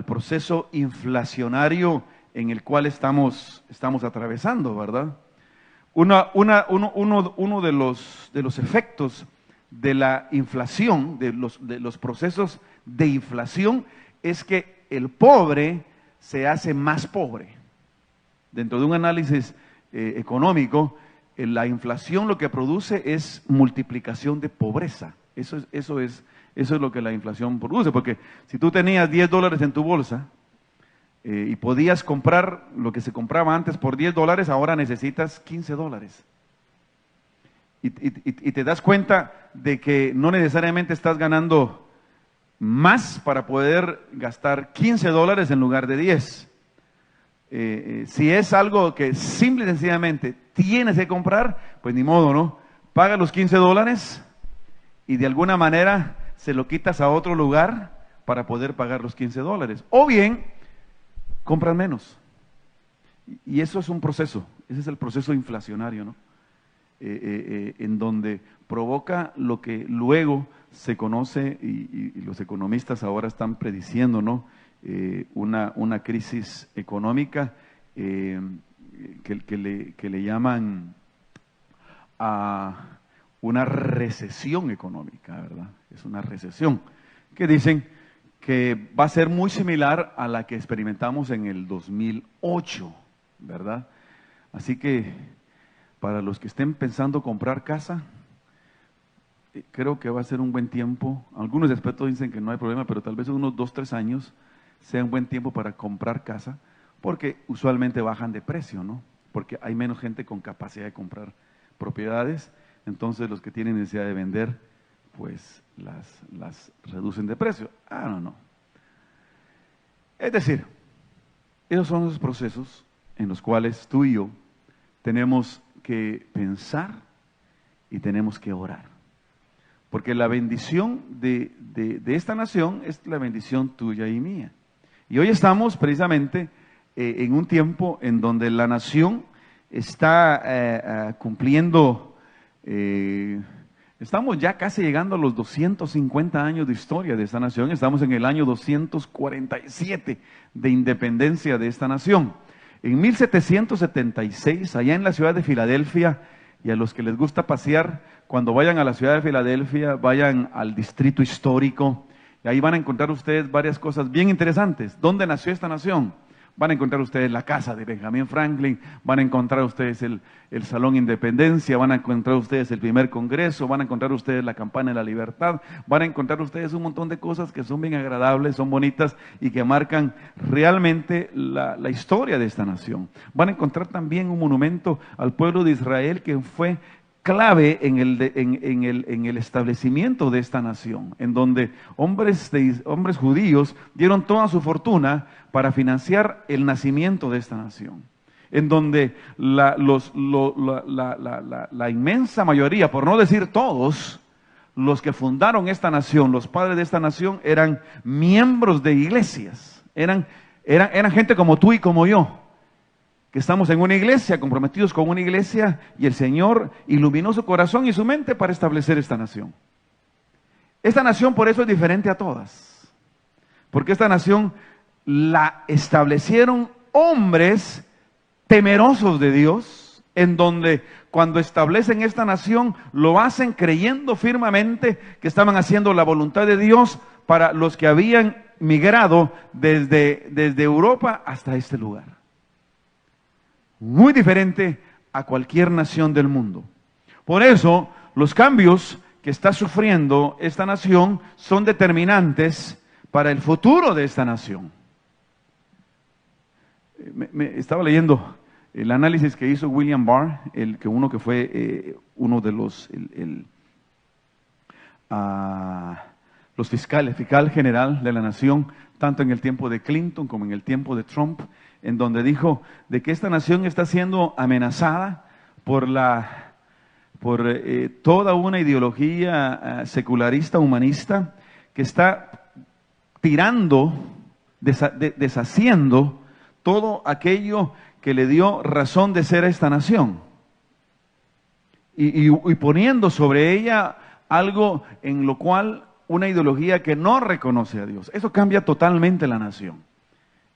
proceso inflacionario en el cual estamos atravesando, ¿verdad? Uno de los efectos de la inflación, de los procesos de inflación, es que el pobre se hace más pobre. Dentro de un análisis económico, la inflación lo que produce es multiplicación de pobreza. Eso es lo que la inflación produce, porque si tú tenías $10 en tu bolsa y podías comprar lo que se compraba antes por $10, ahora necesitas $15. Y te das cuenta de que no necesariamente estás ganando más para poder gastar $15 en lugar de 10. Si es algo que simple y sencillamente tienes que comprar, pues ni modo, ¿no? Paga los $15 y de alguna manera se lo quitas a otro lugar para poder pagar los $15. O bien, compras menos. Y eso es un proceso, ese es el proceso inflacionario, ¿no? En donde provoca lo que luego se conoce, y los economistas ahora están prediciendo, ¿no? Una crisis económica que le llaman a una recesión económica, ¿verdad? Es una recesión que dicen que va a ser muy similar a la que experimentamos en el 2008, ¿verdad? Así que para los que estén pensando comprar casa, creo que va a ser un buen tiempo. Algunos expertos dicen que no hay problema, pero tal vez unos 2, 3 años sea un buen tiempo para comprar casa, porque usualmente bajan de precio, ¿no? Porque hay menos gente con capacidad de comprar propiedades, entonces los que tienen necesidad de vender, pues las reducen de precio. No. Es decir, esos son los procesos en los cuales tú y yo tenemos que pensar y tenemos que orar. Porque la bendición de esta nación es la bendición tuya y mía. Y hoy estamos precisamente en un tiempo en donde la nación está cumpliendo, estamos ya casi llegando a los 250 años de historia de esta nación. Estamos en el año 247 de independencia de esta nación. En 1776, allá en la ciudad de Filadelfia, y a los que les gusta pasear, cuando vayan a la ciudad de Filadelfia, vayan al distrito histórico, y ahí van a encontrar ustedes varias cosas bien interesantes. ¿Dónde nació esta nación? Van a encontrar ustedes la casa de Benjamin Franklin, van a encontrar ustedes el Salón Independencia, van a encontrar ustedes el primer Congreso, van a encontrar ustedes la Campana de la Libertad, van a encontrar ustedes un montón de cosas que son bien agradables, son bonitas y que marcan realmente la historia de esta nación. Van a encontrar también un monumento al pueblo de Israel que fue clave en el establecimiento de esta nación, en donde hombres judíos dieron toda su fortuna para financiar el nacimiento de esta nación, en donde la inmensa mayoría, por no decir todos, los que fundaron esta nación, los padres de esta nación, eran miembros de iglesias, eran gente como tú y como yo, que estamos en una iglesia, comprometidos con una iglesia, y el Señor iluminó su corazón y su mente para establecer esta nación. Esta nación por eso es diferente a todas, porque esta nación la establecieron hombres temerosos de Dios, en donde cuando establecen esta nación lo hacen creyendo firmemente que estaban haciendo la voluntad de Dios para los que habían migrado desde Europa hasta este lugar. Muy diferente a cualquier nación del mundo. Por eso, los cambios que está sufriendo esta nación son determinantes para el futuro de esta nación. Estaba leyendo el análisis que hizo William Barr, que fue uno de los fiscal general de la nación, tanto en el tiempo de Clinton como en el tiempo de Trump, en donde dijo de que esta nación está siendo amenazada por toda una ideología secularista, humanista, que está tirando, deshaciendo todo aquello que le dio razón de ser a esta nación, y poniendo sobre ella algo en lo cual una ideología que no reconoce a Dios. Eso cambia totalmente la nación.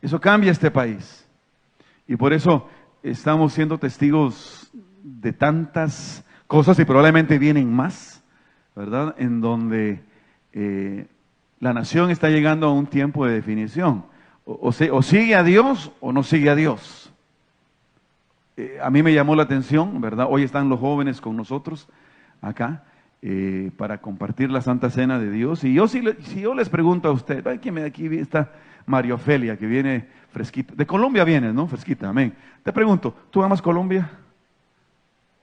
Eso cambia este país. Y por eso estamos siendo testigos de tantas cosas y probablemente vienen más, ¿verdad? En donde la nación está llegando a un tiempo de definición. O sigue a Dios o no sigue a Dios. A mí me llamó la atención, ¿verdad? Hoy están los jóvenes con nosotros acá para compartir la Santa Cena de Dios. Y si yo les pregunto a usted, aquí está María Ofelia, que viene fresquita. De Colombia vienes, ¿no? Fresquita, amén. Te pregunto, ¿tú amas Colombia?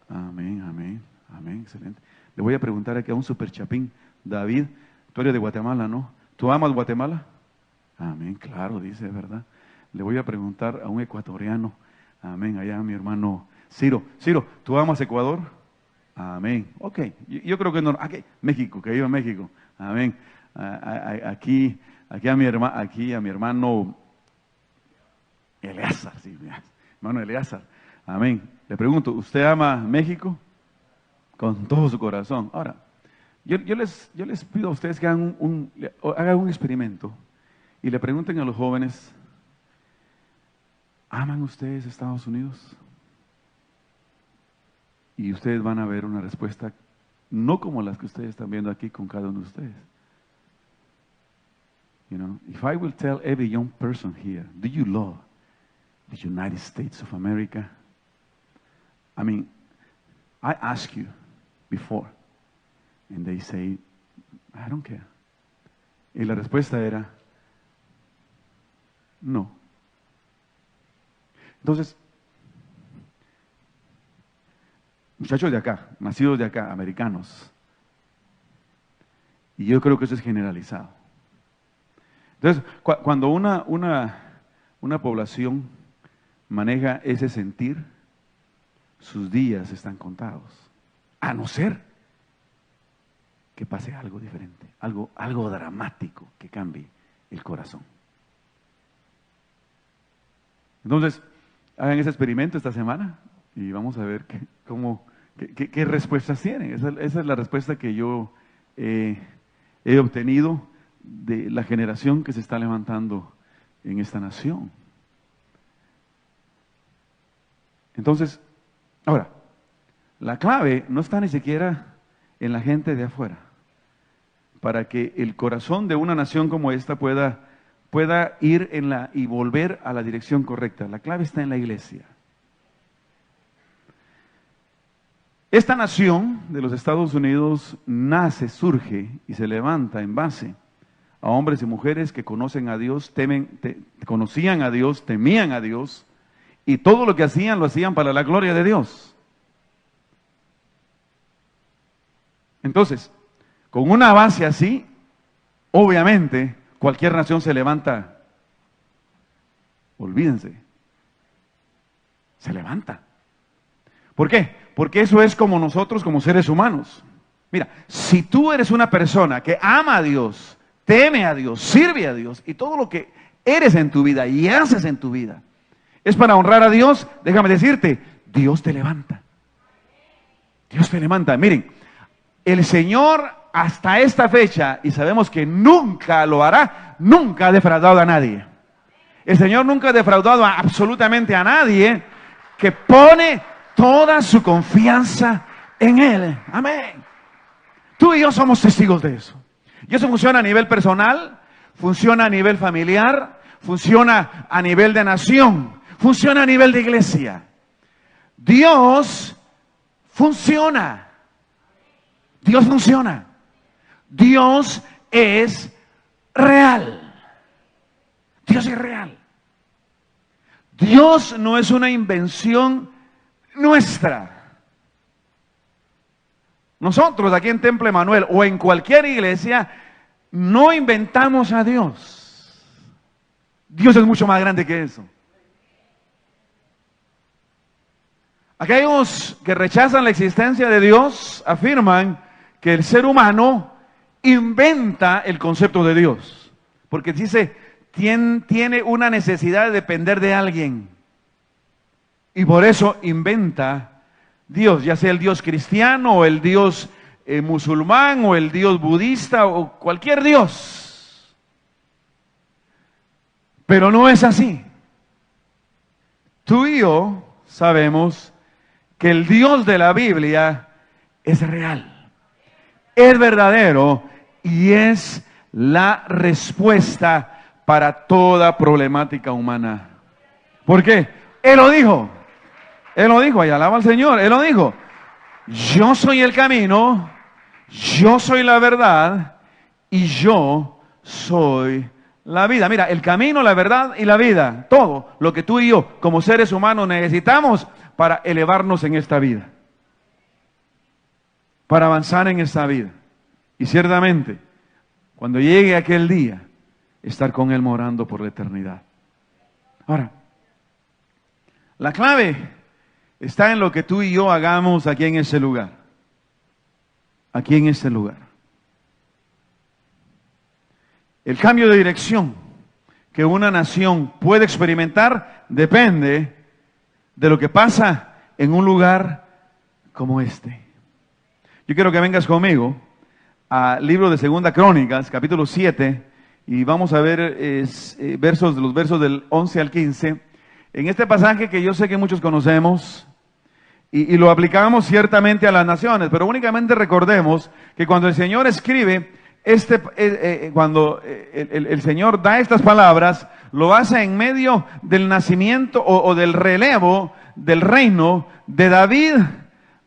Amén, amén, amén, excelente. Le voy a preguntar aquí a un super chapín, David, tú eres de Guatemala, ¿no? ¿Tú amas Guatemala? Amén, claro, dice, ¿verdad? Le voy a preguntar a un ecuatoriano, amén, allá a mi hermano Ciro. Ciro, ¿tú amas Ecuador? Amén, ok, yo creo que no, aquí, México, que viva México, amén. Aquí a mi hermano Eleazar, sí, hermano Eleazar, amén. Le pregunto, ¿usted ama México? Con todo su corazón. Ahora, yo les pido a ustedes que hagan un experimento y le pregunten a los jóvenes, ¿aman ustedes Estados Unidos? Y ustedes van a ver una respuesta no como las que ustedes están viendo aquí con cada uno de ustedes. You know, if I will tell every young person here, do you love the United States of America? I mean, I ask you before, and they say, I don't care. Y la respuesta era, no. Entonces, muchachos de acá, nacidos de acá, americanos, y yo creo que eso es generalizado. Entonces, cuando una población maneja ese sentir, sus días están contados, a no ser que pase algo diferente, algo dramático que cambie el corazón. Entonces, hagan ese experimento esta semana y vamos a ver qué respuestas tienen. Esa es la respuesta que yo he obtenido de la generación que se está levantando en esta nación. Entonces, ahora, la clave no está ni siquiera en la gente de afuera. Para que el corazón de una nación como esta pueda ir y volver a la dirección correcta. La clave está en la iglesia. Esta nación de los Estados Unidos surge y se levanta en base a hombres y mujeres que conocen a Dios, conocían a Dios, temían a Dios, y todo lo que hacían, lo hacían para la gloria de Dios. Entonces, con una base así, obviamente, cualquier nación se levanta. Olvídense. Se levanta. ¿Por qué? Porque eso es como nosotros, como seres humanos. Mira, si tú eres una persona que ama a Dios, teme a Dios, sirve a Dios, y todo lo que eres en tu vida y haces en tu vida es para honrar a Dios, déjame decirte, Dios te levanta. Dios te levanta. Miren, el Señor hasta esta fecha, y sabemos que nunca lo hará, nunca ha defraudado a nadie. El Señor nunca ha defraudado absolutamente a nadie que pone toda su confianza en Él. Amén. Tú y yo somos testigos de eso. Y eso funciona a nivel personal, funciona a nivel familiar, funciona a nivel de nación, funciona a nivel de iglesia. Dios funciona. Dios funciona. Dios es real. Dios es real. Dios no es una invención nuestra. Nosotros aquí en Templo Emanuel o en cualquier iglesia no inventamos a Dios. Dios es mucho más grande que eso. Aquellos que rechazan la existencia de Dios afirman que el ser humano inventa el concepto de Dios, porque dice, tiene una necesidad de depender de alguien, y por eso inventa Dios, ya sea el Dios cristiano, o el Dios musulmán, o el Dios budista, o cualquier Dios. Pero no es así. Tú y yo sabemos que el Dios de la Biblia es real, es verdadero y es la respuesta para toda problemática humana. ¿Por qué? Él lo dijo. Él lo dijo, y alaba al Señor. Él lo dijo. Yo soy el camino, yo soy la verdad y yo soy la vida. Mira, el camino, la verdad y la vida, todo lo que tú y yo como seres humanos necesitamos para elevarnos en esta vida, para avanzar en esta vida. Y ciertamente, cuando llegue aquel día, estar con Él morando por la eternidad. Ahora, la clave está en lo que tú y yo hagamos aquí en ese lugar. Aquí en este lugar. El cambio de dirección que una nación puede experimentar depende de lo que pasa en un lugar como este. Yo quiero que vengas conmigo al libro de Segunda Crónicas, capítulo 7, y vamos a ver los versos del 11 al 15. En este pasaje que yo sé que muchos conocemos, y lo aplicamos ciertamente a las naciones, pero únicamente recordemos que cuando el Señor escribe, cuando el Señor da estas palabras, lo hace en medio del nacimiento o del relevo del reino de David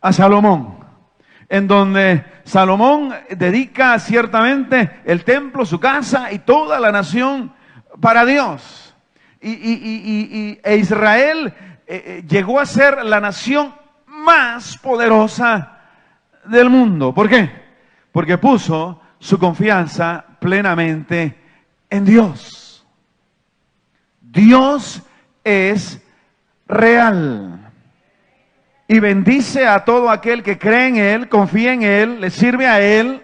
a Salomón, en donde Salomón dedica ciertamente el templo, su casa y toda la nación para Dios. E Israel llegó a ser la nación más poderosa del mundo. ¿Por qué? Porque puso su confianza plenamente en Dios. Dios es real y bendice a todo aquel que cree en Él, confía en Él, le sirve a Él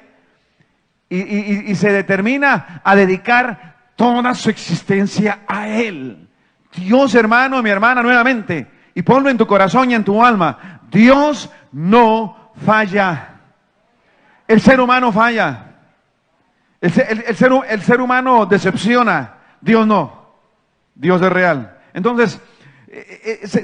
y se determina a dedicar toda su existencia a Él. Dios, hermano, mi hermana, nuevamente, y ponlo en tu corazón y en tu alma, Dios no falla. El ser humano falla. El ser humano decepciona. Dios no. Dios es real. Entonces,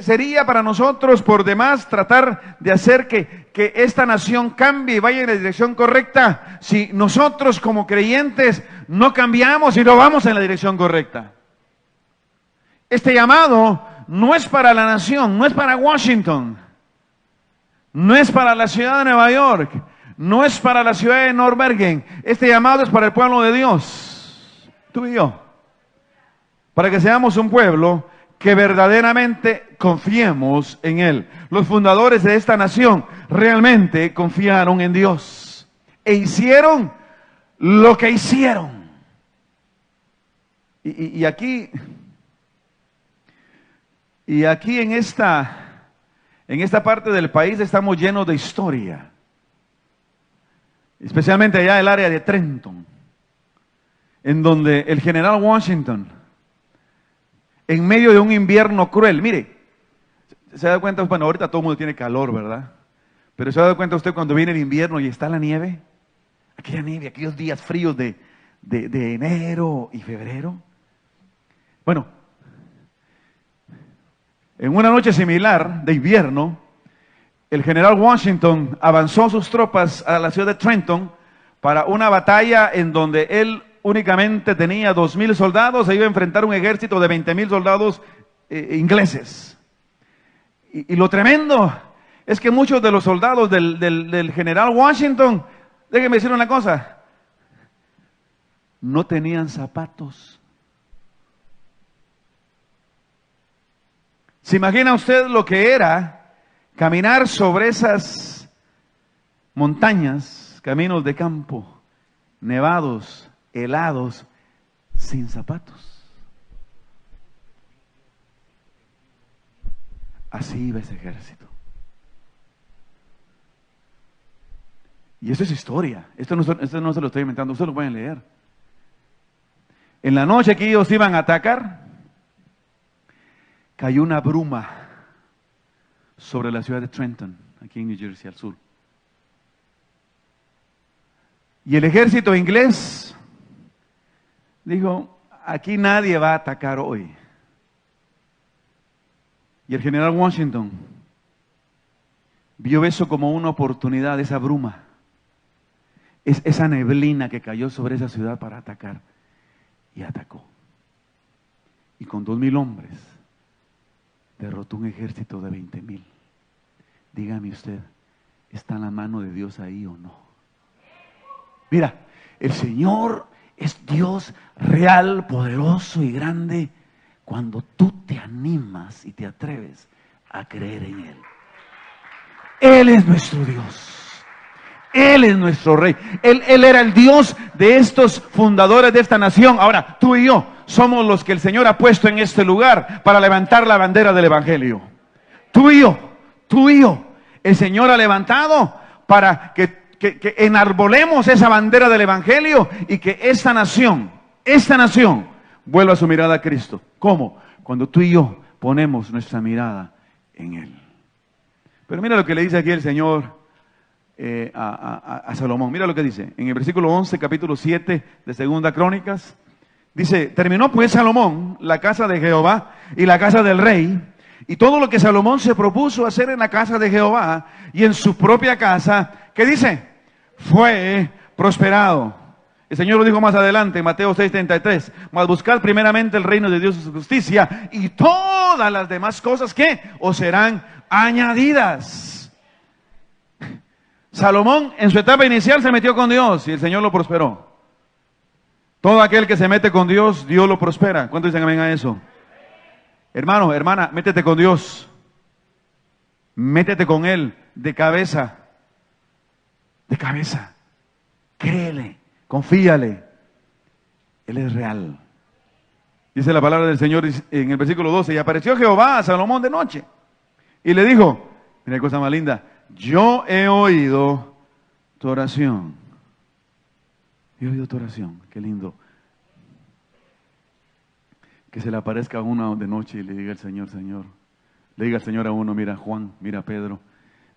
sería para nosotros por demás tratar de hacer que esta nación cambie y vaya en la dirección correcta si nosotros como creyentes no cambiamos y no vamos en la dirección correcta. Este llamado no es para la nación, no es para Washington, no es para la ciudad de Nueva York, no es para la ciudad de Norbergen. Este llamado es para el pueblo de Dios, tú y yo, para que seamos un pueblo que verdaderamente confiemos en Él. Los fundadores de esta nación realmente confiaron en Dios e hicieron lo que hicieron. Y aquí en esta parte del país estamos llenos de historia, especialmente allá el área de Trenton, en donde el general Washington, en medio de un invierno cruel, mire, se da cuenta, bueno, ahorita todo el mundo tiene calor, ¿verdad? Pero se da cuenta usted cuando viene el invierno y está la nieve, aquella nieve, aquellos días fríos de enero y febrero. Bueno, en una noche similar de invierno, el general Washington avanzó sus tropas a la ciudad de Trenton para una batalla en donde él únicamente tenía 2,000 soldados, se iba a enfrentar un ejército de 20,000 soldados ingleses. Y lo tremendo es que muchos de los soldados del general Washington, déjenme decir una cosa, no tenían zapatos. ¿Se imagina usted lo que era caminar sobre esas montañas, caminos de campo, nevados, helados, sin zapatos? Así iba ese ejército. Y eso es historia. Esto no se lo estoy inventando, ustedes lo pueden leer. En la noche que ellos iban a atacar, cayó una bruma sobre la ciudad de Trenton, aquí en New Jersey, al sur. Y el ejército inglés dijo, aquí nadie va a atacar hoy. Y el general Washington vio eso como una oportunidad, esa bruma, esa neblina que cayó sobre esa ciudad para atacar. Y atacó. Y con 2,000 hombres derrotó un ejército de 20,000. Dígame usted, ¿está en la mano de Dios ahí o no? Mira, el Señor es Dios real, poderoso y grande cuando tú te animas y te atreves a creer en Él. Él es nuestro Dios. Él es nuestro Rey. Él era el Dios de estos fundadores de esta nación. Ahora, tú y yo somos los que el Señor ha puesto en este lugar para levantar la bandera del Evangelio. Tú y yo. El Señor ha levantado para que enarbolemos esa bandera del Evangelio y que esta nación vuelva su mirada a Cristo. ¿Cómo? Cuando tú y yo ponemos nuestra mirada en Él. Pero mira lo que le dice aquí el Señor a Salomón. Mira lo que dice en el versículo 11, capítulo 7 de Segunda Crónicas. Dice: terminó pues Salomón la casa de Jehová y la casa del rey, y todo lo que Salomón se propuso hacer en la casa de Jehová y en su propia casa, ¿qué dice? Fue prosperado. El Señor lo dijo más adelante en Mateo 6:33: mas buscad primeramente el reino de Dios y su justicia, y todas las demás cosas que os serán añadidas. Salomón en su etapa inicial se metió con Dios y el Señor lo prosperó. Todo aquel que se mete con Dios, Dios lo prospera. ¿Cuántos dicen amén a eso? Hermano, hermana, métete con Dios. Métete con Él de cabeza. De cabeza. Créele, confíale. Él es real. Dice la palabra del Señor en el versículo 12: y apareció Jehová a Salomón de noche y le dijo, mira qué cosa más linda: yo he oído tu oración. He oído tu oración. Qué lindo. Que se le aparezca a uno de noche y le diga al Señor, Señor. Le diga al Señor a uno: mira Juan, mira Pedro,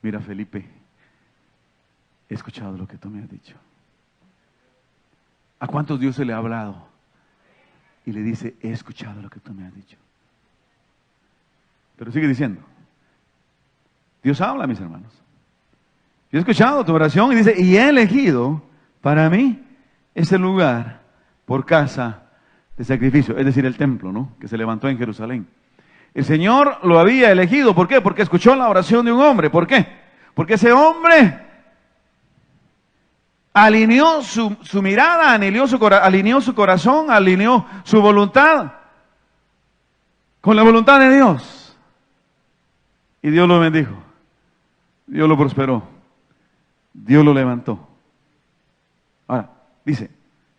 mira Felipe. He escuchado lo que tú me has dicho. ¿A cuántos Dios se le ha hablado? Y le dice: he escuchado lo que tú me has dicho. Pero sigue diciendo. Dios habla, mis hermanos. Yo he escuchado tu oración y dice: y he elegido para mí ese lugar por casa de sacrificio, es decir, el templo, ¿no?, que se levantó en Jerusalén. El Señor lo había elegido. ¿Por qué? Porque escuchó la oración de un hombre. ¿Por qué? Porque ese hombre alineó su mirada, alineó su corazón, alineó su voluntad con la voluntad de Dios. Y Dios lo bendijo. Dios lo prosperó. Dios lo levantó. Ahora, dice,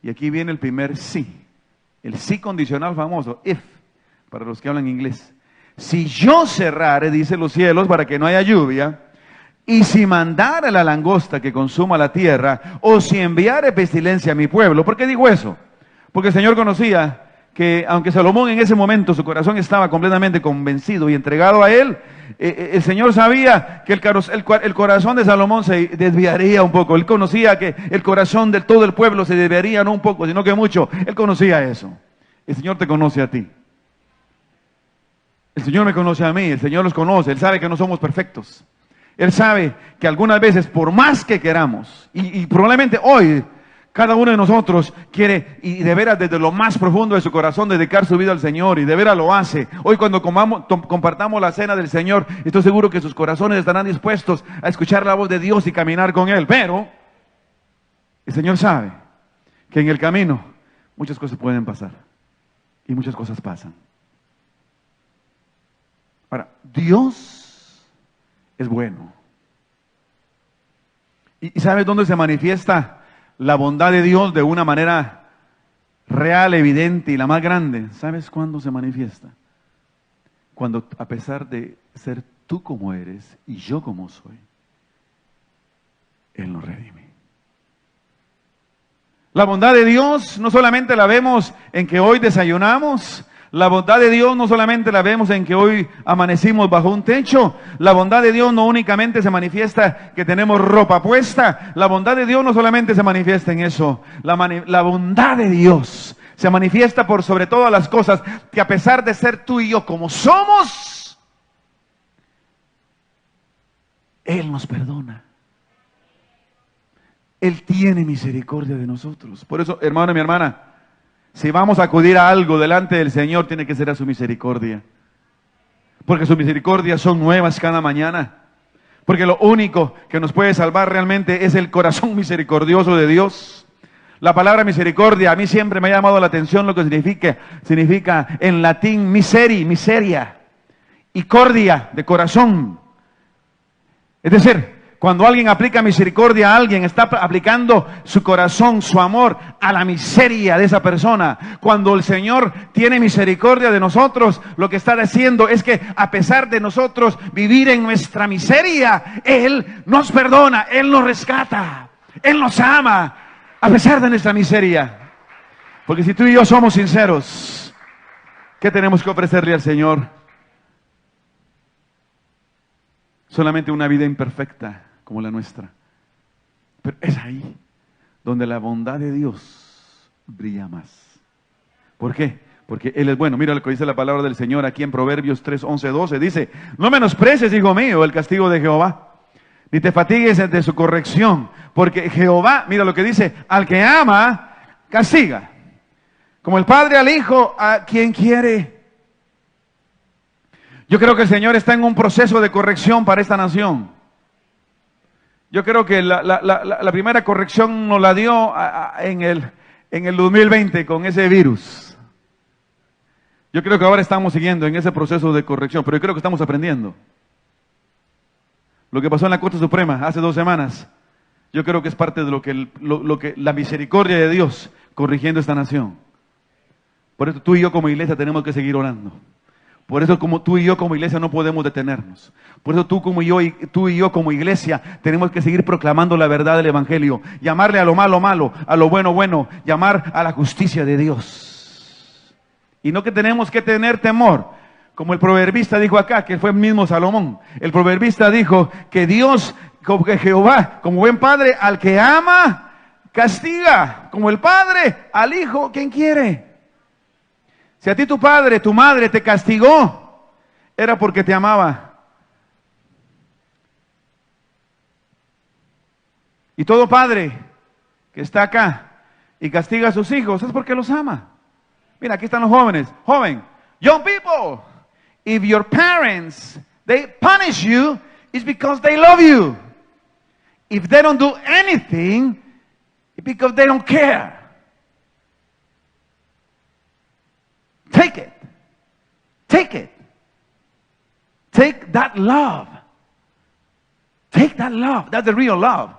y aquí viene el primer sí. El sí condicional famoso, if, para los que hablan inglés. Si yo cerrare, dice, los cielos para que no haya lluvia, y si mandare la langosta que consuma la tierra, o si enviare pestilencia a mi pueblo. ¿Por qué digo eso? Porque el Señor conocía que, aunque Salomón en ese momento su corazón estaba completamente convencido y entregado a Él, el Señor sabía que el corazón de Salomón se desviaría un poco. Él conocía que el corazón de todo el pueblo se desviaría no un poco, sino que mucho. Él conocía eso. El Señor te conoce a ti. El Señor me conoce a mí. El Señor los conoce. Él sabe que no somos perfectos. Él sabe que algunas veces, por más que queramos, y probablemente hoy, cada uno de nosotros quiere, y de veras desde lo más profundo de su corazón, dedicar su vida al Señor, y de veras lo hace. Hoy cuando compartamos la cena del Señor, estoy seguro que sus corazones estarán dispuestos a escuchar la voz de Dios y caminar con Él. Pero el Señor sabe que en el camino muchas cosas pueden pasar, y muchas cosas pasan. Ahora, Dios es bueno. ¿Y sabes dónde se manifiesta la bondad de Dios de una manera real, evidente y la más grande? ¿Sabes cuándo se manifiesta? Cuando, a pesar de ser tú como eres y yo como soy, Él nos redime. La bondad de Dios no solamente la vemos en que hoy desayunamos. La bondad de Dios no solamente la vemos en que hoy amanecimos bajo un techo. La bondad de Dios no únicamente se manifiesta que tenemos ropa puesta. La bondad de Dios no solamente se manifiesta en eso. La bondad de Dios se manifiesta por sobre todas las cosas, que a pesar de ser tú y yo como somos, Él nos perdona. Él tiene misericordia de nosotros. Por eso, hermano y mi hermana, si vamos a acudir a algo delante del Señor, tiene que ser a su misericordia. Porque sus misericordias son nuevas cada mañana. Porque lo único que nos puede salvar realmente es el corazón misericordioso de Dios. La palabra misericordia, a mí siempre me ha llamado la atención lo que significa en latín miseria, y cordia, de corazón. Es decir, cuando alguien aplica misericordia a alguien, está aplicando su corazón, su amor a la miseria de esa persona. Cuando el Señor tiene misericordia de nosotros, lo que está diciendo es que a pesar de nosotros vivir en nuestra miseria, Él nos perdona, Él nos rescata, Él nos ama, a pesar de nuestra miseria. Porque si tú y yo somos sinceros, ¿qué tenemos que ofrecerle al Señor? Solamente una vida imperfecta como la nuestra. Pero es ahí donde la bondad de Dios brilla más. ¿Por qué? Porque Él es bueno. Mira lo que dice la palabra del Señor aquí en Proverbios 3, 11, 12. Dice: no menosprecies, hijo mío, el castigo de Jehová, ni te fatigues de su corrección. Porque Jehová, mira lo que dice, al que ama, castiga. Como el padre al hijo, a quien quiere. Yo creo que el Señor está en un proceso de corrección para esta nación. Yo creo que la primera corrección nos la dio en el 2020 con ese virus. Yo creo que ahora estamos siguiendo en ese proceso de corrección, pero yo creo que estamos aprendiendo. Lo que pasó en la Corte Suprema hace 2 semanas, yo creo que es parte de lo que la misericordia de Dios corrigiendo esta nación. Por eso tú y yo como iglesia tenemos que seguir orando. Por eso como tú y yo como iglesia no podemos detenernos. Por eso tú y yo como iglesia tenemos que seguir proclamando la verdad del Evangelio. Llamarle a lo malo, malo, a lo bueno, bueno. Llamar a la justicia de Dios. Y no que tenemos que tener temor. Como el proverbista dijo acá, que fue el mismo Salomón. El proverbista dijo que Dios, que Jehová, como buen padre, al que ama, castiga. Como el padre, al hijo, quien quiere. Si a ti tu padre, tu madre te castigó, era porque te amaba. Y todo padre que está acá y castiga a sus hijos es porque los ama. Mira, aquí están los jóvenes. Joven, young people, if your parents, they punish you, it's because they love you. If they don't do anything, it's because they don't care. Take it. Take it. Take that love. Take that love. That's the real love.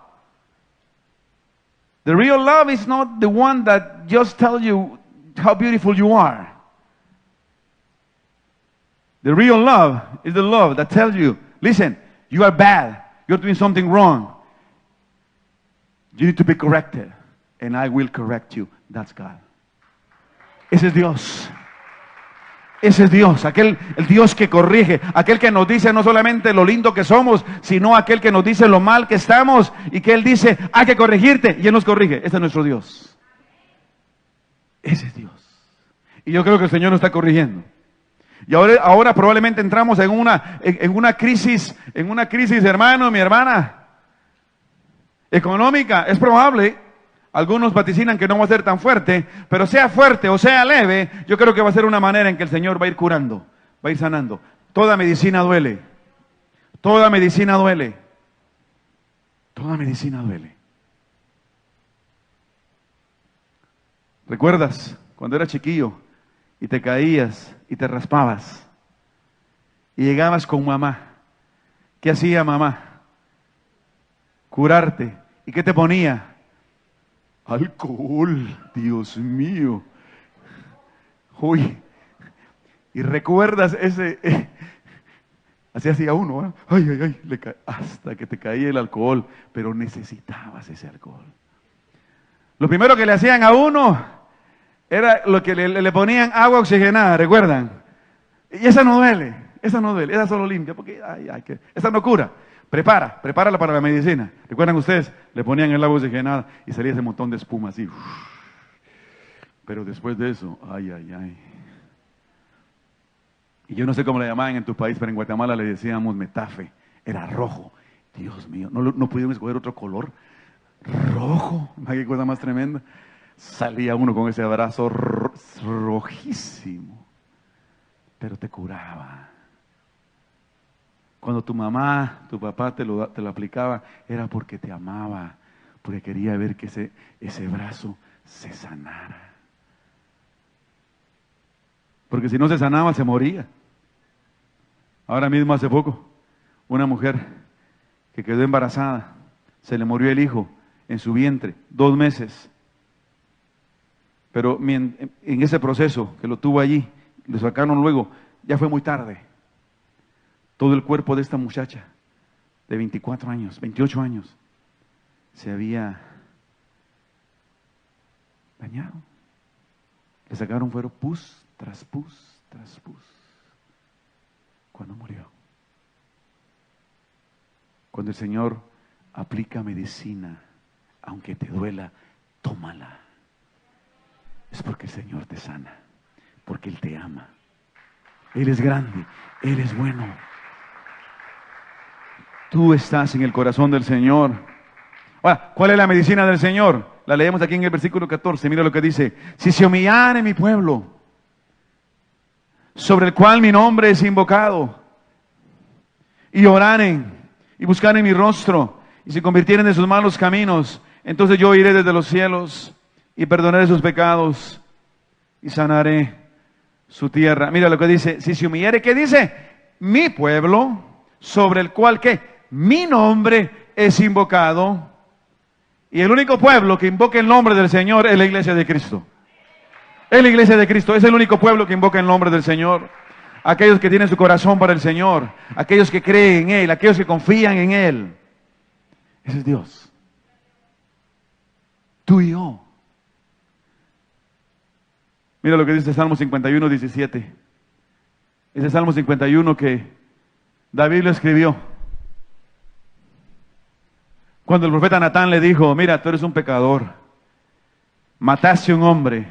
The real love is not the one that just tells you how beautiful you are. The real love is the love that tells you, listen, you are bad. You're doing something wrong. You need to be corrected. And I will correct you. That's God. Ese es Dios. Ese es Dios, el Dios que corrige, aquel que nos dice no solamente lo lindo que somos, sino aquel que nos dice lo mal que estamos y que Él dice, hay que corregirte, y Él nos corrige. Ese es nuestro Dios. Ese es Dios. Y yo creo que el Señor nos está corrigiendo. Y ahora probablemente entramos en una crisis, hermano, mi hermana, económica. Es probable. Algunos vaticinan que no va a ser tan fuerte, pero sea fuerte o sea leve, yo creo que va a ser una manera en que el Señor va a ir curando, va a ir sanando. Toda medicina duele. Toda medicina duele. Toda medicina duele. ¿Recuerdas cuando eras chiquillo y te caías y te raspabas y llegabas con mamá? ¿Qué hacía mamá? Curarte. ¿Y qué te ponía? Alcohol, Dios mío. Uy. Y recuerdas ese, así hacía uno, ¿eh? Ay, ay, ay, hasta que te caía el alcohol, pero necesitabas ese alcohol. Lo primero que le hacían a uno era lo que le ponían agua oxigenada, ¿recuerdan? Y esa no duele, esa solo limpia, porque esa no cura. Prepárala para la medicina. ¿Recuerdan ustedes? Le ponían el agua oxigenada y salía ese montón de espuma así. Pero después de eso, ay, ay, ay. Y yo no sé cómo le llamaban en tu país, pero en Guatemala le decíamos metafe. Era rojo. Dios mío, no pudieron escoger otro color. Rojo. Ay, qué cosa más tremenda. Salía uno con ese abrazo rojísimo. Pero te curaba. Cuando tu mamá, tu papá te lo aplicaba, era porque te amaba, porque quería ver que ese brazo se sanara. Porque si no se sanaba, se moría. Ahora mismo, hace poco, una mujer que quedó embarazada, se le murió el hijo en su vientre, 2 meses. Pero en ese proceso que lo tuvo allí, le sacaron luego, ya fue muy tarde. Todo el cuerpo de esta muchacha, de 24 años, 28 años, se había dañado. Le sacaron fueron pus tras pus tras pus. Cuando murió. Cuando el Señor aplica medicina, aunque te duela, tómala. Es porque el Señor te sana, porque Él te ama. Él es grande, Él es bueno. Tú estás en el corazón del Señor. Ahora, ¿cuál es la medicina del Señor? La leemos aquí en el versículo 14. Mira lo que dice. Si se humillare mi pueblo, sobre el cual mi nombre es invocado, y oraren, y buscaren mi rostro, y se convirtieren de sus malos caminos, entonces yo iré desde los cielos, y perdonaré sus pecados, y sanaré su tierra. Mira lo que dice. Si se humillare, ¿qué dice? Mi pueblo, sobre el cual, ¿qué? Mi nombre es invocado. Y el único pueblo que invoca el nombre del Señor es la iglesia de Cristo. Es la iglesia de Cristo, es el único pueblo que invoca el nombre del Señor. Aquellos que tienen su corazón para el Señor, aquellos que creen en Él, aquellos que confían en Él. Ese es Dios. Tú y yo. Mira lo que dice Salmo 51, 17. Ese Salmo 51 que David lo escribió. Cuando el profeta Natán le dijo, mira, tú eres un pecador, mataste a un hombre,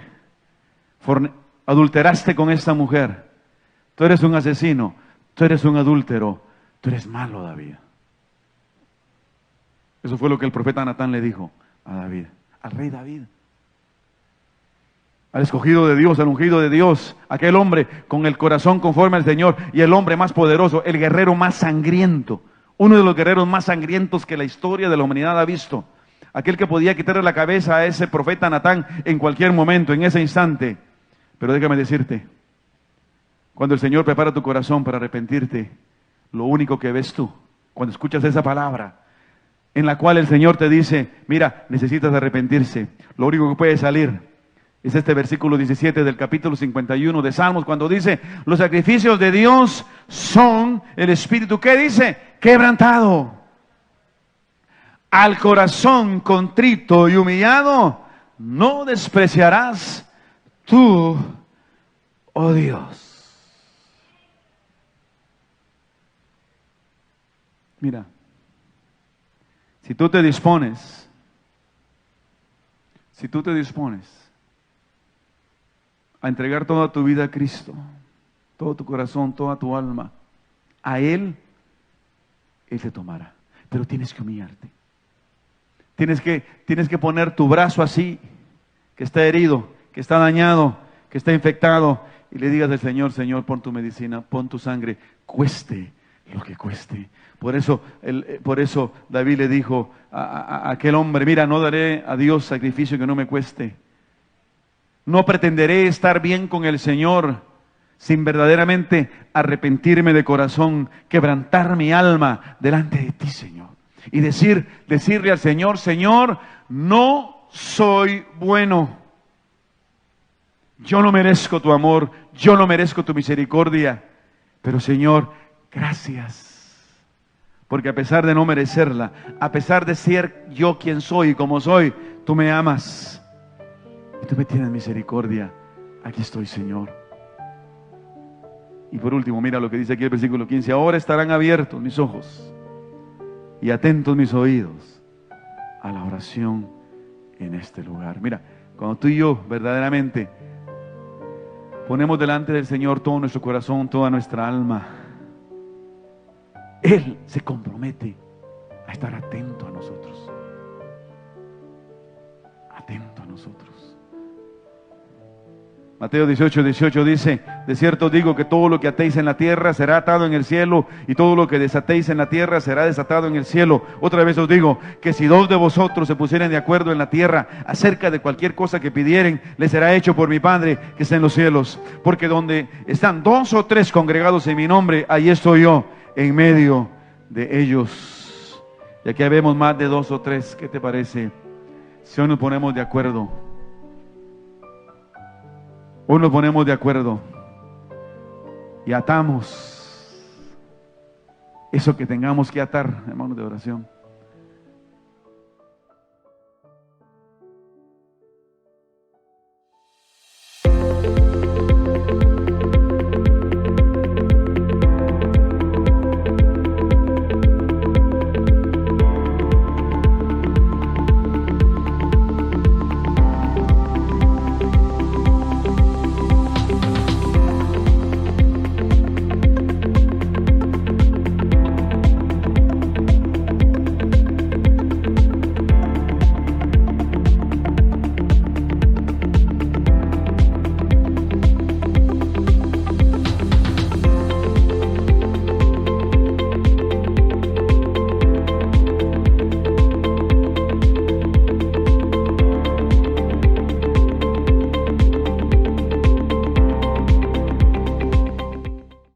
adulteraste con esta mujer, tú eres un asesino, tú eres un adúltero, tú eres malo, David. Eso fue lo que el profeta Natán le dijo a David, al rey David, al escogido de Dios, al ungido de Dios, aquel hombre con el corazón conforme al Señor y el hombre más poderoso, el guerrero más sangriento. Uno de los guerreros más sangrientos que la historia de la humanidad ha visto. Aquel que podía quitarle la cabeza a ese profeta Natán en cualquier momento, en ese instante. Pero déjame decirte, cuando el Señor prepara tu corazón para arrepentirte, lo único que ves tú, cuando escuchas esa palabra, en la cual el Señor te dice, mira, necesitas arrepentirse, lo único que puede salir es este versículo 17 del capítulo 51 de Salmos, cuando dice, los sacrificios de Dios son el espíritu, ¿qué dice? Quebrantado. Al corazón contrito y humillado, no despreciarás tú, oh Dios. Mira, si tú te dispones a entregar toda tu vida a Cristo, todo tu corazón, toda tu alma, a Él te tomará. Pero tienes que humillarte. Tienes que poner tu brazo así, que está herido, que está dañado, que está infectado, y le digas al Señor, Señor, pon tu medicina, pon tu sangre, cueste lo que cueste. Por eso David le dijo a aquel hombre, mira, no daré a Dios sacrificio que no me cueste. No pretenderé estar bien con el Señor sin verdaderamente arrepentirme de corazón, quebrantar mi alma delante de ti, Señor. Y decirle al Señor, Señor, no soy bueno. Yo no merezco tu amor, yo no merezco tu misericordia. Pero Señor, gracias. Porque a pesar de no merecerla, a pesar de ser yo quien soy y como soy, tú me amas. Y tú me tienes misericordia. Aquí estoy, Señor. Y por último, mira lo que dice aquí el versículo 15. Ahora estarán abiertos mis ojos y atentos mis oídos a la oración en este lugar. Mira, Cuando tú y yo verdaderamente ponemos delante del Señor todo nuestro corazón, toda nuestra alma, Él se compromete a estar atento a nosotros. Atento a nosotros. Mateo 18:18 dice: de cierto digo que todo lo que atéis en la tierra será atado en el cielo, y todo lo que desatéis en la tierra será desatado en el cielo. Otra vez os digo que si 2 de vosotros se pusieren de acuerdo en la tierra acerca de cualquier cosa que pidieren, les será hecho por mi Padre que está en los cielos. Porque donde están 2 o 3 congregados en mi nombre, ahí estoy yo en medio de ellos. Y aquí vemos más de 2 o 3. ¿Qué te parece si hoy nos ponemos de acuerdo? Hoy nos ponemos de acuerdo y atamos eso que tengamos que atar, hermanos de oración.